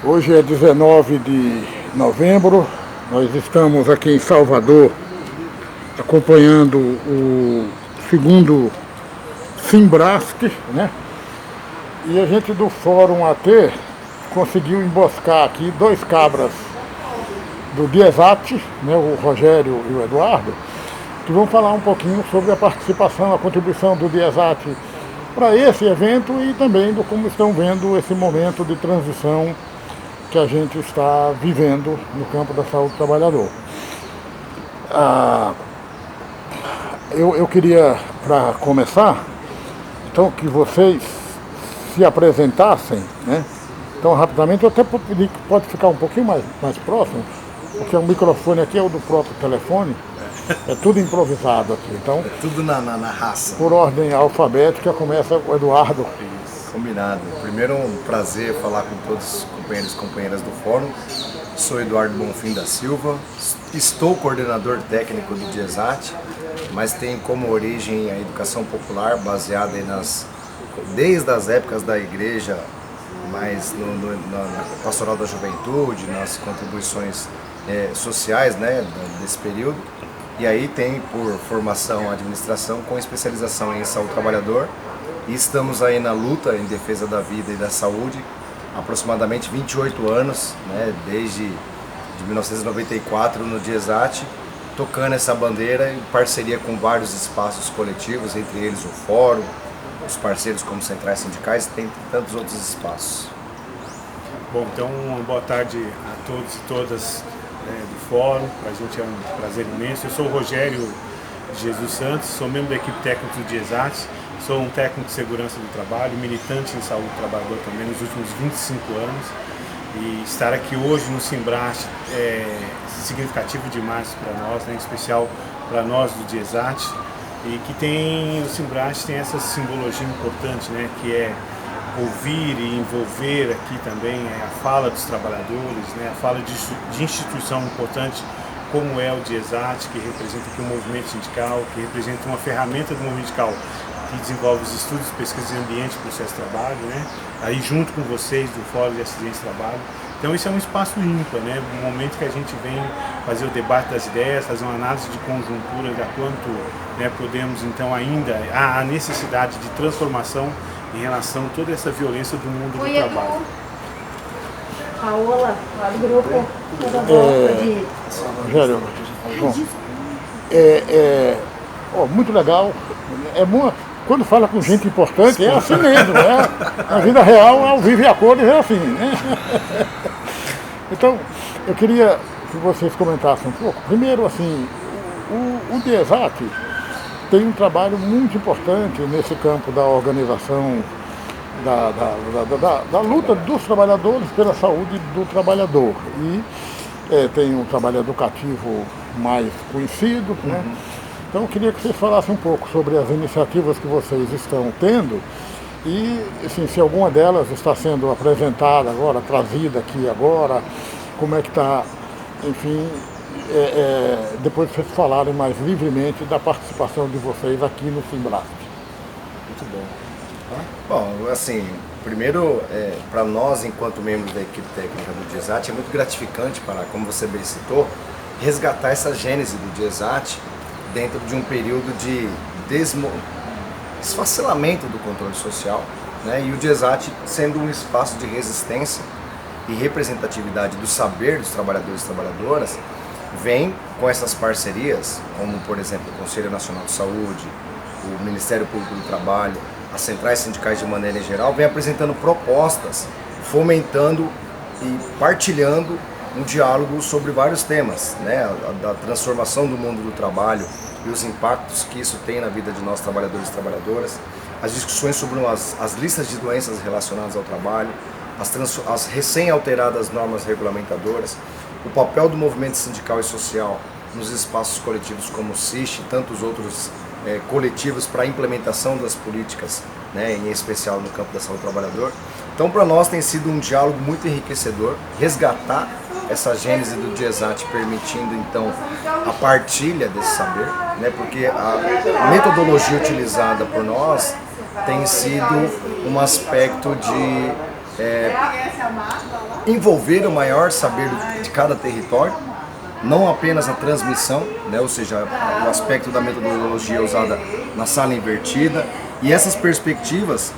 Hoje é 19 de novembro, nós estamos aqui em Salvador acompanhando o segundo Simbrasc, né? E a gente do Fórum AT conseguiu emboscar aqui dois cabras do DIESAT, né, o Rogério e o Eduardo, que vão falar um pouquinho sobre a participação, a contribuição do DIESAT para esse evento e também do como estão vendo esse momento de transição que a gente está vivendo no campo da saúde do trabalhador. Eu queria, para começar, então que vocês se apresentassem, né? Então rapidamente, eu até pedir que pode ficar um pouquinho mais próximo, porque o microfone aqui é o do próprio telefone, é tudo improvisado aqui. Então, é tudo na raça. Por ordem alfabética, começa o Eduardo. Isso, combinado. Primeiro, um prazer falar com todos os companheiros e companheiras do Fórum. Sou Eduardo Bonfim da Silva, estou coordenador técnico do DIESAT, mas tenho como origem a educação popular, baseada desde as épocas da igreja, mas na pastoral da juventude, nas contribuições sociais, né, desse período. E aí tem por formação a administração com especialização em saúde do trabalhador. E estamos aí na luta em defesa da vida e da saúde há aproximadamente 28 anos, né, desde 1994 no DIESAT, tocando essa bandeira em parceria com vários espaços coletivos, entre eles o Fórum, os parceiros como centrais sindicais, tem tantos outros espaços. Bom, então boa tarde a todos e todas do Fórum, para a gente é um prazer imenso. Eu sou o Rogério Jesus Santos, sou membro da equipe técnica do DIESAT, sou um técnico de segurança do trabalho, militante em saúde do trabalhador também nos últimos 25 anos, e estar aqui hoje no Simbrasc é significativo demais para nós, né, em especial para nós do DIESAT, e que o Simbrasc tem essa simbologia importante, né, que é ouvir e envolver aqui também a fala dos trabalhadores, né, a fala de instituição importante como é o DIESAT, que representa aqui um movimento sindical, que representa uma ferramenta do movimento sindical que desenvolve os estudos, pesquisas de ambiente e processo de trabalho, né, aí junto com vocês do Fórum de Acidentes de Trabalho. Então esse é um espaço ímpar, né, um momento que a gente vem fazer o debate das ideias, fazer uma análise de conjuntura de quanto, né, podemos então ainda, há a necessidade de transformação em relação a toda essa violência do mundo do trabalho. Paola, lá do grupo. Rogério, muito legal. Quando fala com gente importante, é assim mesmo, né? Na vida real, ao vivo e a cores é assim, né? Então, eu queria que vocês comentassem um pouco. Primeiro, assim, o DIESAT tem um trabalho muito importante nesse campo da organização, da luta dos trabalhadores pela saúde do trabalhador. E tem um trabalho educativo mais conhecido, né? Então eu queria que vocês falassem um pouco sobre as iniciativas que vocês estão tendo e, assim, se alguma delas está sendo apresentada agora, trazida aqui agora, como é que está, enfim, depois vocês falarem mais livremente da participação de vocês aqui no Simbrasc. Muito bom. Bom, assim, primeiro, para nós, enquanto membros da equipe técnica do DIESAT, é muito gratificante para, como você bem citou, resgatar essa gênese do DIESAT dentro de um período de desfacelamento do controle social, né? E o DIESAT sendo um espaço de resistência e representatividade do saber dos trabalhadores e trabalhadoras, vem com essas parcerias, como por exemplo o Conselho Nacional de Saúde, o Ministério Público do Trabalho, as centrais sindicais de maneira geral, vem apresentando propostas, fomentando e partilhando um diálogo sobre vários temas, né? Da transformação do mundo do trabalho e os impactos que isso tem na vida de nós trabalhadores e trabalhadoras, as discussões sobre as listas de doenças relacionadas ao trabalho, as recém-alteradas normas regulamentadoras, o papel do movimento sindical e social nos espaços coletivos como o SIST e tantos outros coletivos para a implementação das políticas, né, em especial no campo da saúde do trabalhador. Então, para nós tem sido um diálogo muito enriquecedor, resgatar essa gênese do DIESAT, permitindo então a partilha desse saber, né, porque a metodologia utilizada por nós tem sido um aspecto de envolver o maior saber de cada território, não apenas a transmissão, né, ou seja, o aspecto da metodologia usada na sala invertida, e essas perspectivas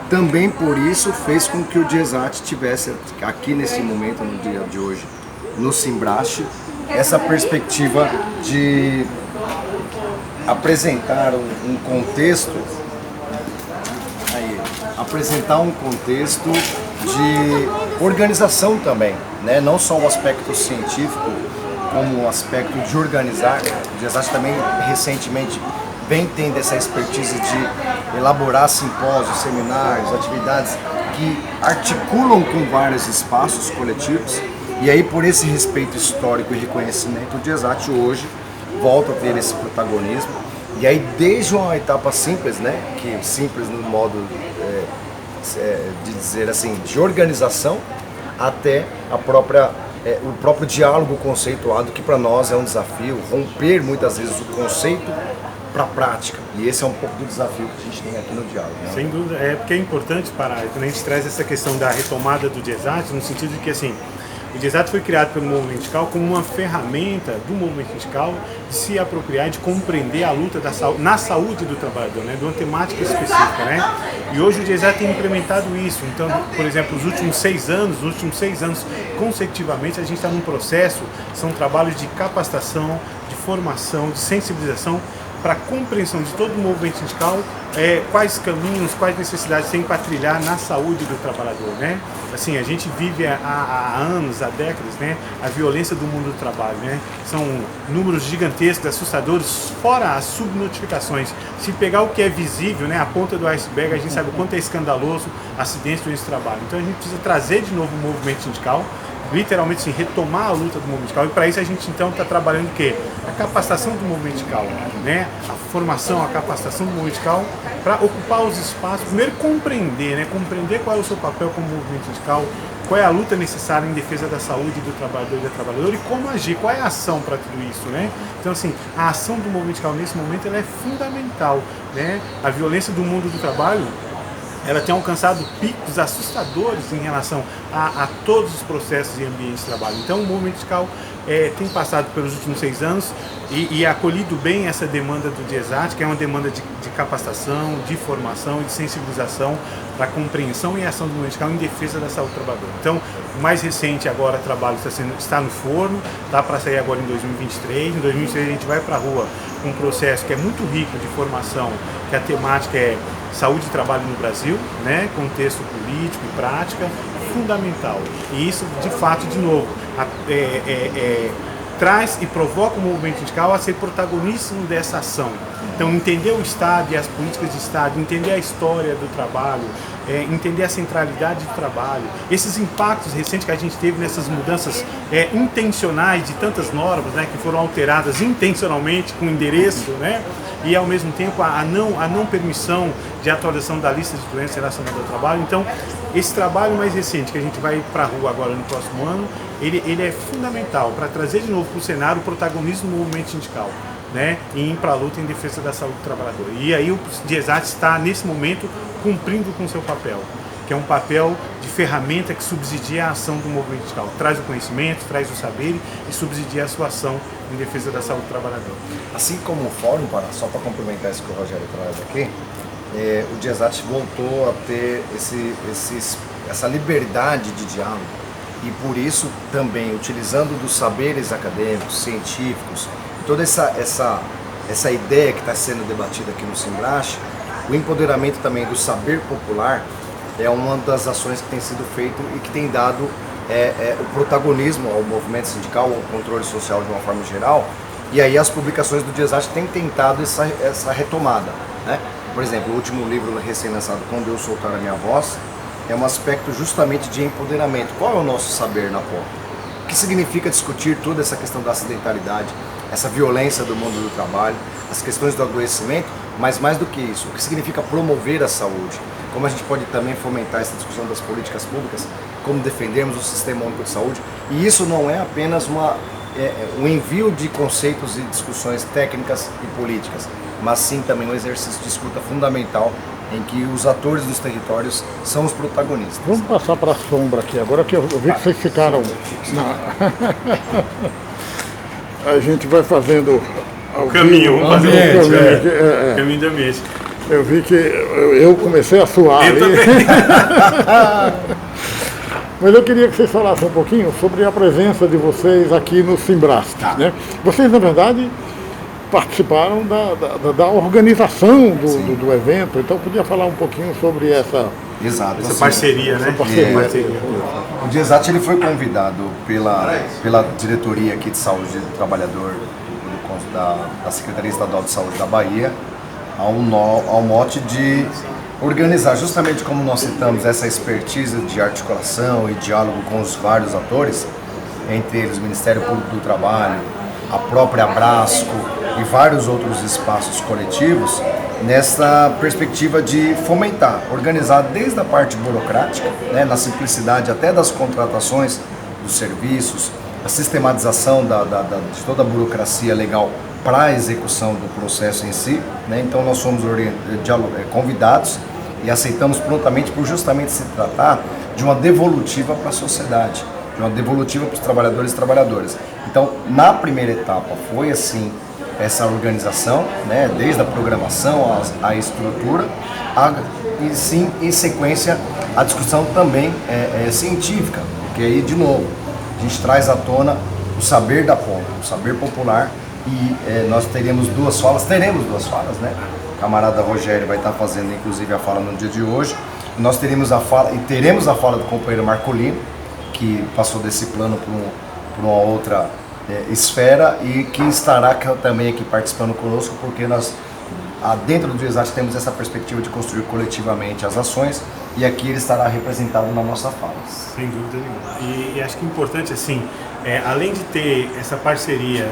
também por isso fez com que o DIESAT tivesse aqui nesse momento, no dia de hoje, no Simbrasce, essa perspectiva de apresentar um contexto, de organização também, né? Não só o aspecto científico, como o aspecto de organizar. O DIESAT também recentemente vem tendo essa expertise de elaborar simpósios, seminários, atividades que articulam com vários espaços coletivos. E aí, por esse respeito histórico e reconhecimento, o DIESAT hoje volta a ter esse protagonismo. E aí, desde uma etapa simples, né, que simples no modo de dizer assim, de organização, até o próprio diálogo conceituado, que para nós é um desafio, romper muitas vezes o conceito para a prática. E esse é um pouco do desafio que a gente tem aqui no diálogo. Né? Sem dúvida, porque é importante quando a gente traz essa questão da retomada do DIESAT, no sentido de que assim, o DIESAT foi criado pelo movimento sindical como uma ferramenta do movimento sindical de se apropriar, de compreender a luta na saúde do trabalhador, né, de uma temática específica, né? E hoje o DIESAT tem implementado isso. Então, por exemplo, nos últimos 6 anos consecutivamente, a gente está num processo, são trabalhos de capacitação, de formação, de sensibilização para a compreensão de todo o movimento sindical, quais caminhos, quais necessidades tem para trilhar na saúde do trabalhador, né? Assim, a gente vive há anos, há décadas, né, a violência do mundo do trabalho, né? São números gigantescos, assustadores, fora as subnotificações. Se pegar o que é visível, né, a ponta do iceberg, a gente sabe o quanto é escandaloso acidentes durante o trabalho. Então a gente precisa trazer de novo o movimento sindical, literalmente assim, retomar a luta do movimento sindical, e para isso a gente então está trabalhando o quê? A capacitação do movimento sindical, né? A formação, a capacitação do movimento sindical para ocupar os espaços, primeiro compreender, né? Compreender qual é o seu papel como movimento sindical, qual é a luta necessária em defesa da saúde do trabalhador e da trabalhadora e como agir, qual é a ação para tudo isso, né? Então assim, a ação do movimento sindical nesse momento ela é fundamental, né? A violência do mundo do trabalho, ela tem alcançado picos assustadores em relação a todos os processos e ambientes de trabalho. Então o movimento sindical tem passado pelos últimos 6 anos e acolhido bem essa demanda do DIESAT, que é uma demanda de capacitação, de formação e de sensibilização para a compreensão e ação do movimento sindical em defesa da saúde do trabalhador. Então, o mais recente agora trabalho está no forno, está para sair agora em 2023. Em 2023 a gente vai para a rua com um processo que é muito rico de formação, que a temática é saúde e trabalho no Brasil, né? Contexto político e prática, fundamental. E isso, de fato, de novo, traz e provoca o movimento sindical a ser protagonista dessa ação. Então, entender o Estado e as políticas de Estado, entender a história do trabalho, entender a centralidade do trabalho, esses impactos recentes que a gente teve nessas mudanças intencionais de tantas normas, né, que foram alteradas intencionalmente com endereço, né, e ao mesmo tempo a não permissão de atualização da lista de doenças relacionadas ao trabalho. Então, esse trabalho mais recente que a gente vai para a rua agora no próximo ano, ele é fundamental para trazer de novo para o cenário o protagonismo do movimento sindical, né, e ir para a luta em defesa da saúde do trabalhador. E aí o DIESAT está, nesse momento, cumprindo com o seu papel, que é um papel de ferramenta que subsidia a ação do movimento sindical, traz o conhecimento, traz o saber e subsidia a sua ação em defesa da saúde do trabalhador. Assim como o Fórum, só para complementar isso que o Rogério traz aqui, o DIESAT voltou a ter essa liberdade de diálogo e por isso também utilizando dos saberes acadêmicos, científicos, toda essa ideia que está sendo debatida aqui no Simbrasce, o empoderamento também do saber popular é uma das ações que tem sido feito e que tem dado o protagonismo ao movimento sindical, ao controle social de uma forma geral. E aí as publicações do DIESAT têm tentado essa retomada, né? Por exemplo, o último livro recém-lançado, Quando Eu Soltar a Minha Voz, é um aspecto justamente de empoderamento. Qual é o nosso saber na ponta? O que significa discutir toda essa questão da acidentalidade, essa violência do mundo do trabalho, as questões do adoecimento, mas mais do que isso, o que significa promover a saúde? Como a gente pode também fomentar essa discussão das políticas públicas, como defendermos o Sistema Único de Saúde. E isso não é apenas um envio de conceitos e discussões técnicas e políticas, mas sim também um exercício de escuta fundamental em que os atores dos territórios são os protagonistas. Vamos passar para a sombra aqui agora, que eu vi que vocês ficaram... A gente vai fazendo... O caminho, vamos fazer o caminho do ambiente. Eu vi que eu comecei a suar eu ali. Também. Mas eu queria que vocês falassem um pouquinho sobre a presença de vocês aqui no Simbrasc, né? Vocês, na verdade, participaram da organização do evento, então podia falar um pouquinho sobre essa parceria, né? O DIESAT ele foi convidado pela diretoria aqui de saúde do trabalhador da Secretaria Estadual de Saúde da Bahia ao mote de organizar, justamente como nós citamos, essa expertise de articulação e diálogo com os vários atores, entre eles o Ministério Público do Trabalho, a própria Abrasco e vários outros espaços coletivos, nessa perspectiva de fomentar, organizar desde a parte burocrática, né, na simplicidade até das contratações dos serviços, a sistematização de toda a burocracia legal para a execução do processo em si, né? Então nós fomos convidados e aceitamos prontamente por justamente se tratar de uma devolutiva para a sociedade, de uma devolutiva para os trabalhadores e trabalhadoras. Então, na primeira etapa foi assim, essa organização, né, desde a programação à estrutura, e sim, em sequência, a discussão também científica, porque aí, de novo, a gente traz à tona o saber da ponta, o saber popular, e nós teremos duas falas, né? O camarada Rogério vai estar fazendo, inclusive, a fala no dia de hoje. Nós teremos a fala do companheiro Marcolino, que passou desse plano por uma outra esfera e que estará também aqui participando conosco, porque nós, dentro do DIESAT, temos essa perspectiva de construir coletivamente as ações, e aqui ele estará representado na nossa fala. Sem dúvida nenhuma. E acho que é importante, assim, além de ter essa parceria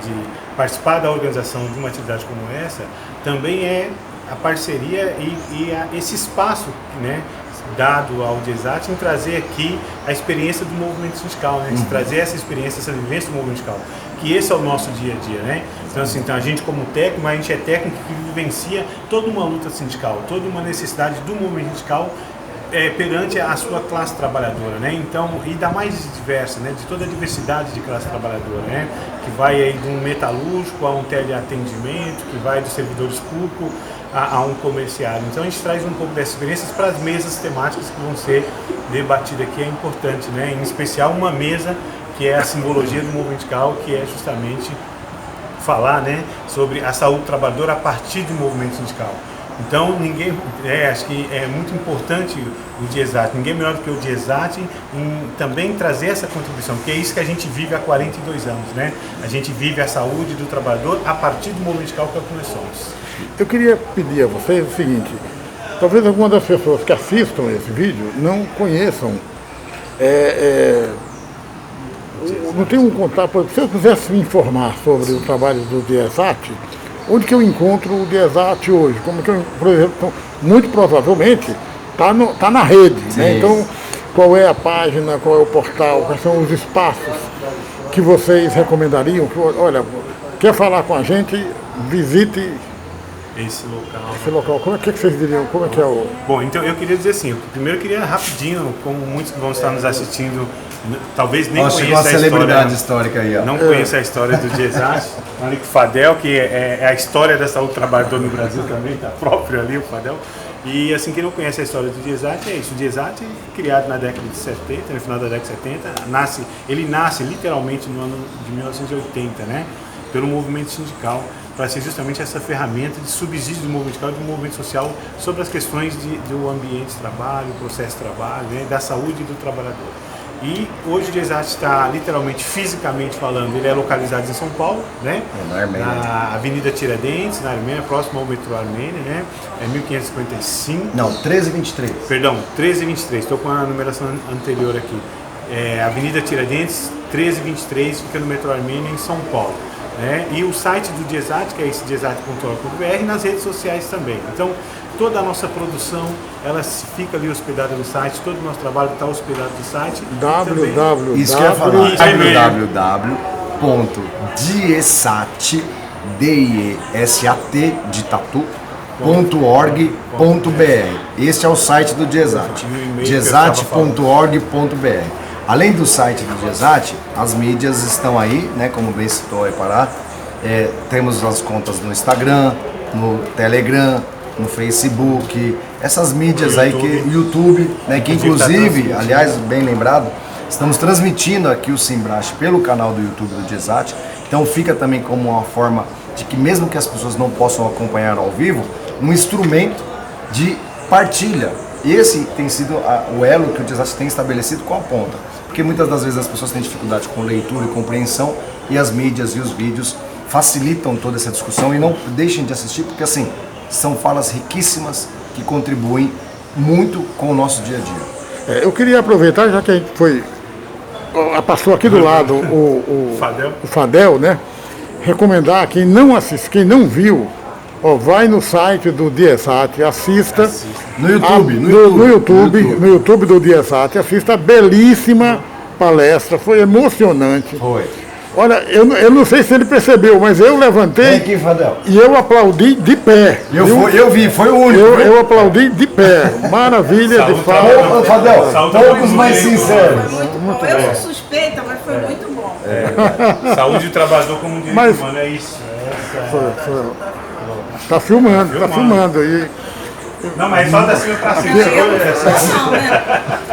de participar da organização de uma atividade como essa, também é a parceria e esse espaço, né, dado ao DIESAT em trazer aqui a experiência do movimento sindical, né? De trazer essa experiência, essa vivência do movimento sindical, que esse é o nosso dia a dia, né? Então, assim, a gente como técnico, mas a gente é técnico que vivencia toda uma luta sindical, toda uma necessidade do movimento sindical perante a sua classe trabalhadora, né? Então, e da mais diversa, né? De toda a diversidade de classe trabalhadora, né? Que vai aí de um metalúrgico a um teleatendimento, que vai dos servidores públicos a um comerciário. Então a gente traz um pouco dessas experiências para as mesas temáticas que vão ser debatidas aqui, é importante, né? Em especial uma mesa que é a simbologia do movimento sindical, que é justamente falar, né, sobre a saúde trabalhadora a partir do movimento sindical. Então acho que é muito importante o DIESAT, ninguém melhor do que o DIESAT em também trazer essa contribuição, porque é isso que a gente vive há 42 anos, né? A gente vive a saúde do trabalhador a partir do movimento sindical que é o que nós somos. Eu queria pedir a vocês o seguinte, talvez algumas das pessoas que assistam esse vídeo não conheçam, não tenham um contato, se eu quisesse me informar sobre o trabalho do DIESAT, onde que eu encontro o DIESAT hoje? Como que eu, por exemplo, muito provavelmente está na rede, né? Então, qual é a página, qual é o portal, quais são os espaços que vocês recomendariam? Olha, quer falar com a gente, visite esse local. Como é que vocês diriam? Como é que é o... Bom, então eu queria dizer assim, primeiro eu queria rapidinho, como muitos que vão estar nos assistindo, talvez nem conheçam a celebridade histórica aí, ó. Não conheça a história do DIESAT, o Fadel, que é a história da saúde trabalhadora no Brasil também, tá próprio ali o Fadel. E assim, quem não conhece a história do DIESAT é isso. O DIESAT, criado na década de 70, no final da década de 70, ele nasce literalmente no ano de 1980, né? Pelo movimento sindical, para ser justamente essa ferramenta de subsídio do movimento sindical e do movimento social sobre as questões do ambiente de trabalho, processo de trabalho, né, da saúde do trabalhador. E hoje o DIESAT está literalmente, fisicamente falando, ele é localizado em São Paulo, né? Na Avenida Tiradentes, na Armênia, próximo ao metrô Armênia, né? É 1555. Não, 1323. Perdão, 1323, estou com a numeração anterior aqui. Avenida Tiradentes, 1323, fica no metrô Armênia, em São Paulo. Né? E o site do DIESAT, que é esse diesat.org.br, e nas redes sociais também. Então, toda a nossa produção, ela fica ali hospedada no site, todo o nosso trabalho está hospedado no site. Isso que eu ia falar, www.diesat, DIESAT, de tatu, Este é o site do DIESAT, diesat.org.br. Além do site do DIESAT, as mídias estão aí, né, como bem citou aí Pará. Temos as contas no Instagram, no Telegram, no Facebook, essas mídias aí, YouTube, né, que inclusive, aliás, bem lembrado, estamos transmitindo aqui o Simbrasce pelo canal do YouTube do DIESAT, então fica também como uma forma de que mesmo que as pessoas não possam acompanhar ao vivo, um instrumento de partilha. Esse tem sido o elo que o DIESAT tem estabelecido com a ponta, porque muitas das vezes as pessoas têm dificuldade com leitura e compreensão e as mídias e os vídeos facilitam toda essa discussão e não deixem de assistir, porque assim, são falas riquíssimas que contribuem muito com o nosso dia a dia. Eu queria aproveitar, já que a gente passou aqui do lado o Fadel, né? Recomendar quem não assiste, quem não viu, vai no site do DIESAT, assista. No YouTube, no YouTube do DIESAT, assista a belíssima palestra, foi emocionante. Foi. Olha, eu não sei se ele percebeu, mas eu levantei aqui, Fadel. E eu aplaudi de pé. Eu vi, foi o único. Eu aplaudi de pé. Maravilha, de fato. Fadel, poucos mais sinceros. Eu sou suspeita, mas foi muito bom. Saúde do trabalhador como direito humano, é isso. Tá filmando. Não, mas só da cima pra cima.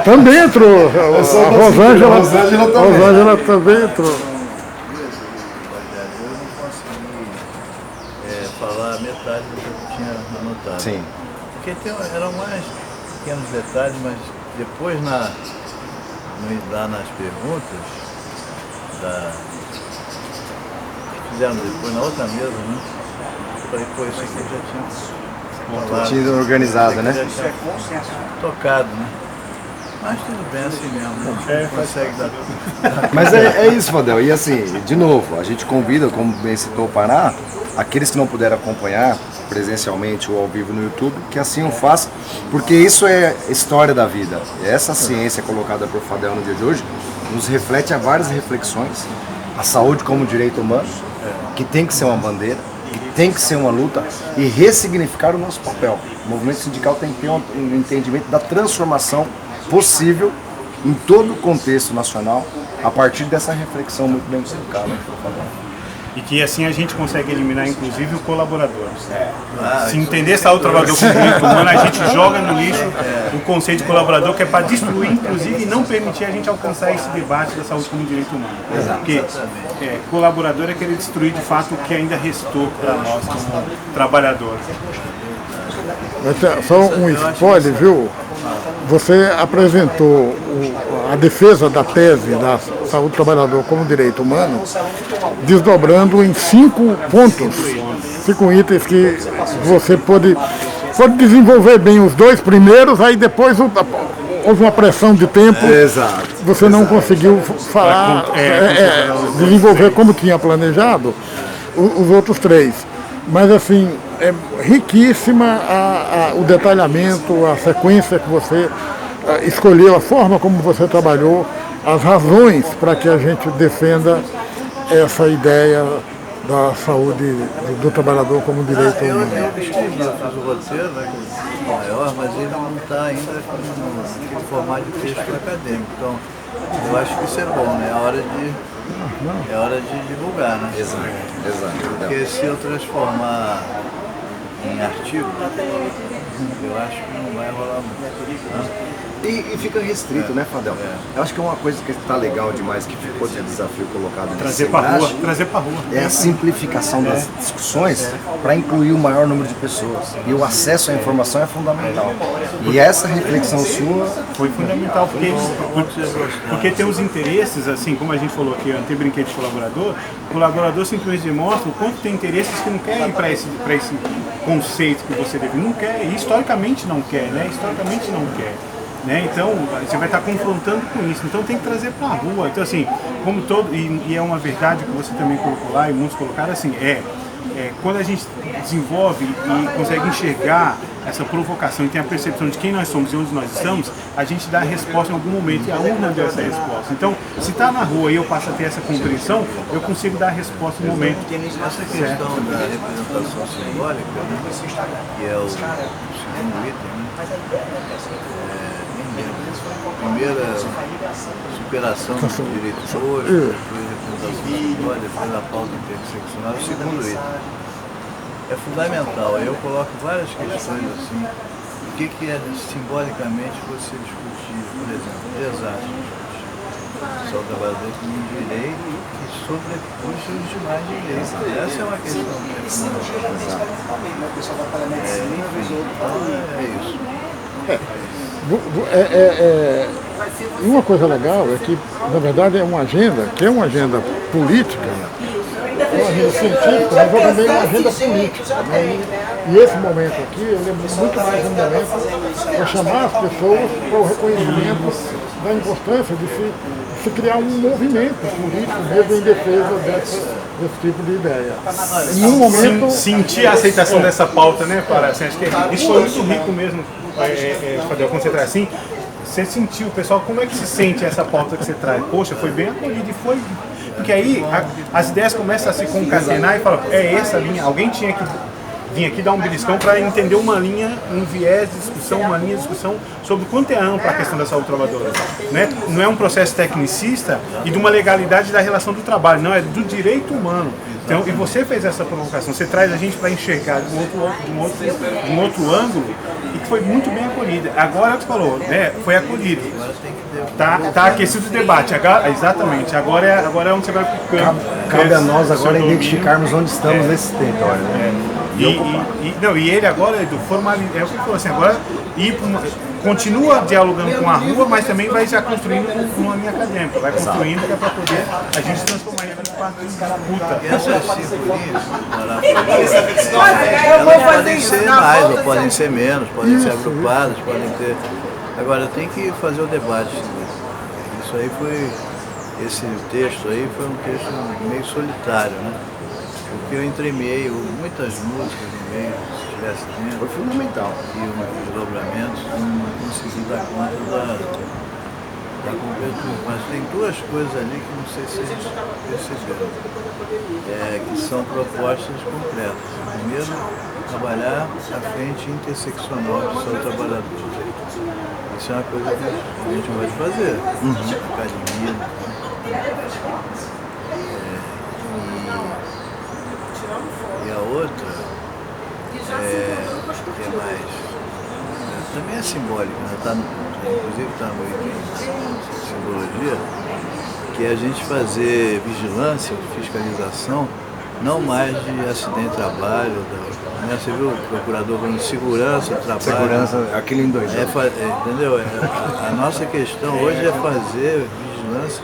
Também entrou. A Rosângela também entrou. Falar metade do que eu tinha anotado. Sim. Porque eram mais pequenos detalhes, mas depois lá nas perguntas que fizeram depois na outra mesa, né? Eu falei, pô, isso aqui eu já tinha falado. Tinha organizado, né? Já tinha tocado, né? Mas tudo bem, assim mesmo. Consegue dar. Mas é isso, Fadel. E assim, de novo, a gente convida, como bem citou o Pará, aqueles que não puderam acompanhar presencialmente ou ao vivo no YouTube, que assim o façam, porque isso é história da vida. Essa ciência colocada por Fadel no dia de hoje nos reflete a várias reflexões. A saúde como direito humano, que tem que ser uma bandeira, que tem que ser uma luta e ressignificar o nosso papel. O movimento sindical tem que ter um entendimento da transformação possível em todo o contexto nacional a partir dessa reflexão muito bem colocada. E que assim a gente consegue eliminar inclusive o colaborador. Se entender saúde do trabalhador como direito humano, a gente joga no lixo o conceito de colaborador, que é para destruir inclusive e não permitir a gente alcançar esse debate da saúde como direito humano. Porque colaborador é querer destruir de fato o que ainda restou para nós como trabalhadores. Só um spoiler, viu? Você apresentou a defesa da tese da saúde do trabalhador como direito humano, desdobrando em 5 pontos, 5 itens que você pode desenvolver bem os 2 primeiros, aí depois houve uma pressão de tempo, você não conseguiu falar, desenvolver como tinha planejado os outros 3. Mas assim, é riquíssima o detalhamento, a sequência que você escolheu, a forma como você trabalhou, as razões para que a gente defenda essa ideia da saúde do trabalhador como direito humano. Eu escrevi, eu fiz o roteiro, né, que é maior, mas ele não está ainda no formato de texto acadêmico. Então, eu acho que isso é bom, né? É hora de divulgar, né? Exato. Porque se eu transformar em artigo, eu acho que não vai rolar muito. Né? E fica restrito, né, Fadel? Eu acho que é uma coisa que está legal demais, que ficou de desafio colocado Trazer para rua. É a simplificação das discussões para incluir o maior número de pessoas. E o acesso à informação é fundamental. E essa reflexão sua foi fundamental, porque tem os interesses, assim, como a gente falou aqui, tem brinquedo de colaborador, o colaborador simplesmente demonstra o quanto tem interesses que não quer ir para esse conceito que você deve. Não quer, e historicamente não quer, né? Historicamente não quer. Né? Então, você vai estar confrontando com isso. Então, tem que trazer para a rua. Então, assim, como todo, e é uma verdade que você também colocou lá, e muitos colocaram, assim, quando a gente desenvolve e consegue enxergar essa provocação e tem a percepção de quem nós somos e onde nós estamos, a gente dá a resposta em algum momento e a urna deu essa resposta. Então, se está na rua e eu passo a ter essa compreensão, eu consigo dar a resposta no momento. Essa questão da representação simbólica, né, que é o segundo item, primeira superação do direito hoje, depois representação simbólica, depois a pauta interseccional, o segundo item. É fundamental, eu coloco várias questões assim, o que é simbolicamente você discutir, por exemplo, desastre, só o trabalhador com um direito que sobrepuxa os demais direitos. Essa é uma questão que é fundamental. E uma coisa legal é que, na verdade, é uma agenda, que é uma agenda política, uma agenda científica, mas também uma agenda política. Né? E esse momento aqui, eu lembro muito mais um momento para chamar as pessoas para o reconhecimento da importância de se criar um movimento político mesmo em defesa desse tipo de ideia. Em um momento... Sentir a aceitação dessa pauta, né, para assim, acho que isso foi muito rico mesmo, quando você traz assim, você sentiu, pessoal, como é que se sente essa pauta que você traz? Poxa, foi bem acolhido e foi... Porque aí as ideias começam a se concatenar e falam, é essa linha, alguém tinha que vir aqui dar um beliscão para entender uma linha, um viés de discussão, uma linha de discussão sobre o quanto é ampla a questão da saúde trabalhadora. Né? Não é um processo tecnicista e de uma legalidade da relação do trabalho, não, é do direito humano. Então, e você fez essa provocação, você traz a gente para enxergar de um outro ângulo e que foi muito bem acolhida. Agora você falou, né, foi acolhido. Tá aquecido o debate, exatamente. Agora é onde você vai pro campo. Cabe a nós agora identificarmos onde estamos nesse território. Né? E ele agora, Edu, é o que ele falou assim, agora continua dialogando com a rua, mas também vai já construindo com uma linha acadêmica, vai construindo que é para poder a gente transformar ele em parte de disputa. Essas elas podem ser mais ou podem ser menos, podem ser agrupadas, podem ter... Agora tem que fazer o debate. Isso aí esse texto aí foi um texto meio solitário, né? Porque eu entremeei muitas músicas no meio, se estivesse dentro. Foi fundamental. E uns desdobramentos, não consegui dar conta da cobertura. Mas tem duas coisas ali que não sei se vocês perceberam, que são propostas concretas. Primeiro, trabalhar a frente interseccional do seu trabalhador. Isso é uma coisa que a gente pode fazer. Academia. E a outra que é mais... também é simbólica, né? Inclusive está no item de simbologia, que é a gente fazer vigilância, fiscalização, não mais de acidente de trabalho, né? Você viu o procurador falando de segurança do trabalho? Segurança, aquele em dois. Entendeu? A nossa questão hoje é fazer vigilância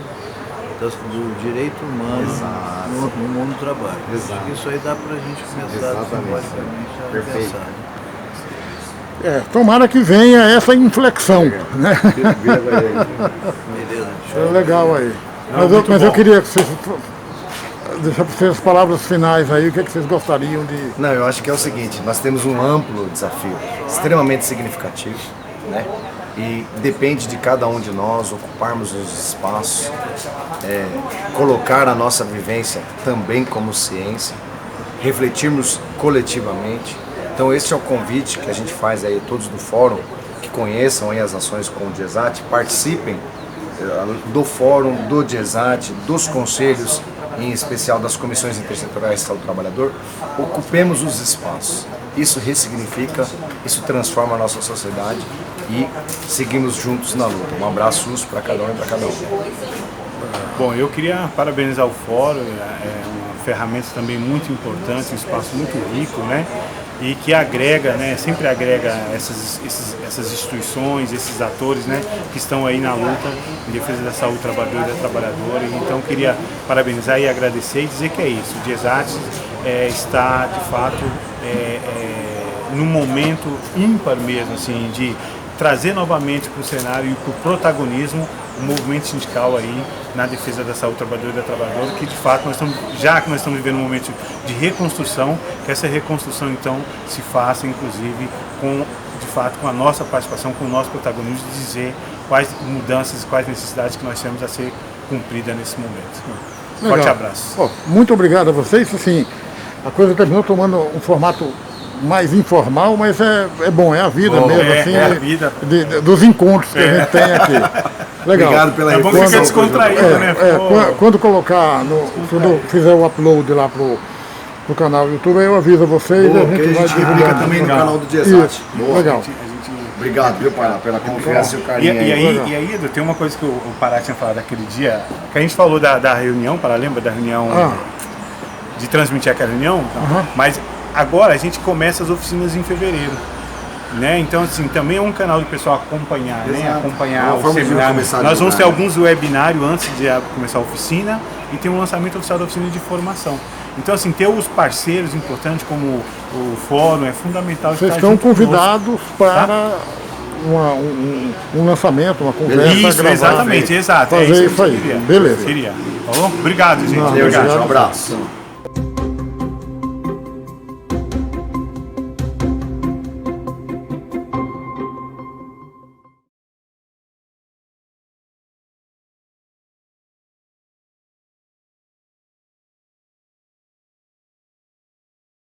do direito humano no mundo do trabalho. Acho que isso aí dá para a gente começar simbolicamente a pensar. Tomara que venha essa inflexão. Né? Beleza. É legal aí. Mas eu queria que vocês deixar para vocês as palavras finais aí, o que vocês gostariam de... Não, eu acho que é o seguinte, nós temos um amplo desafio, extremamente significativo, né? E depende de cada um de nós ocuparmos os espaços, colocar a nossa vivência também como ciência, refletirmos coletivamente. Então esse é o convite que a gente faz aí a todos do fórum, que conheçam aí as ações com o DIESAT, participem do fórum, do DIESAT, dos conselhos, em especial das comissões intersetoriais de saúde do trabalhador, ocupemos os espaços. Isso ressignifica, isso transforma a nossa sociedade e seguimos juntos na luta. Um abraço para cada um e para cada um. Bom, eu queria parabenizar o fórum, é uma ferramenta também muito importante, um espaço muito rico, né? E que agrega, né, sempre agrega essas instituições, esses atores, né, que estão aí na luta em defesa da saúde do trabalhador e da trabalhadora. Então queria parabenizar e agradecer e dizer que é isso. O DIESAT está, de fato, num momento ímpar mesmo, assim, de trazer novamente para o cenário e para o protagonismo um movimento sindical aí na defesa da saúde do trabalhador e da trabalhadora, que de fato já que nós estamos vivendo um momento de reconstrução, que essa reconstrução então se faça inclusive de fato com a nossa participação, com o nosso protagonismo, de dizer quais mudanças, quais necessidades que nós temos a ser cumpridas nesse momento. Legal. Forte abraço. Bom, muito obrigado a vocês. Assim, a coisa terminou tomando um formato mais informal, mas é bom, é a vida mesmo, assim, a vida. Dos encontros que a gente tem aqui. Legal. Obrigado pela É bom que fica descontraído, né? Quando colocar, quando fizer o upload lá pro canal do YouTube, eu aviso a vocês. Boa, a gente que vai a gente divulgar também no canal do Diezat. Legal. Obrigado, viu, Pará, pela confiança e o carinho E aí, Edu, tem uma coisa que o Pará tinha falado daquele dia, que a gente falou da reunião, Pará, lembra da reunião, de transmitir aquela reunião? Mas agora a gente começa as oficinas em fevereiro. Né? Então, assim, também é um canal do pessoal acompanhar, né? Acompanhar o seminário. Nós vamos ter alguns webinários antes de começar a oficina e tem um lançamento oficial da oficina de formação. Então, assim, ter os parceiros importantes como o fórum é fundamental. Vocês estão convidados para um lançamento, uma conversa. Isso, exatamente, exato. Fazer isso aí. Beleza. Queria. Tá bom? Obrigado, gente. Valeu, gente. Um abraço.